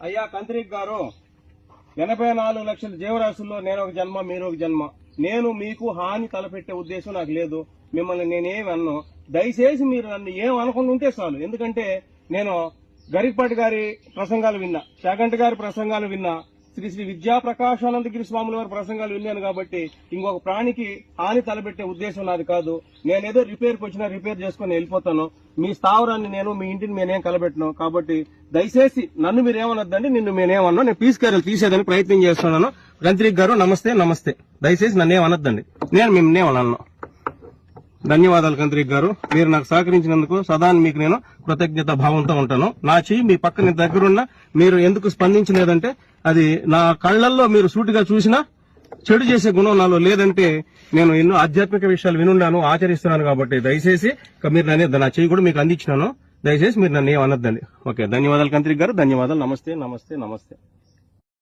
అయ్యా కంత్రిక్ గారు, 84 లక్షల జీవరాశుల్లో నేను ఒక జన్మ, మీరు ఒక జన్మ. నేను మీకు హాని తలపెట్టే ఉద్దేశం నాకు లేదు. మిమ్మల్ని నేనేమి అన్ను. దయచేసి మీరు నన్ను ఏం అనుకుని ఉంటే చాలు. ఎందుకంటే నేను గరికపాటి గారి ప్రసంగాలు విన్నా, చాగంటి గారి ప్రసంగాలు విన్నా, శ్రీ శ్రీ విద్యా ప్రకాశానందగిరి స్వాముల వారి ప్రసంగాలు విన్నాను. కాబట్టి ఇంకొక ప్రాణికి హాని తలపెట్టే ఉద్దేశం నాది కాదు. నేనేదో రిపేర్కి వచ్చినా రిపేర్ చేసుకుని వెళ్ళిపోతాను. మీ స్థావరాన్ని నేను, మీ ఇంటిని నేనేం కలబెట్టను. కాబట్టి దయచేసి నన్ను మీరేమనొద్దండి, నిన్ను నేనేమన్నా. నేను పీస్ క్యారెల్ తీసేదని ప్రయత్నం చేస్తున్నాను. కంత్రిక్ గారు నమస్తే. నమస్తే. దయచేసి నన్నేమనొద్దండి, నేను మిమ్మల్ని. ధన్యవాదాలు కంత్రిక్ గారు. మీరు నాకు సహకరించినందుకు సదా మీకు నేను కృతజ్ఞత భావంతో ఉంటాను. నా చెయ్యి మీ పక్కన దగ్గరున్న మీరు ఎందుకు స్పందించలేదంటే అది నా కళ్లల్లో మీరు సూటిగా చూసినా చెడు చేసే గుణం నాలో లేదంటే నేను ఎన్నో ఆధ్యాత్మిక విషయాలు వినున్నాను, ఆచరిస్తున్నాను. కాబట్టి దయచేసి మీరు నా చెయ్యి కూడా మీకు అందించినాను. దయచేసి మీరు నన్ను ఏమనొద్దండి. ఓకే, ధన్యవాదాలు కంత్రిక్ గారు. ధన్యవాదాలు. నమస్తే. నమస్తే. నమస్తే.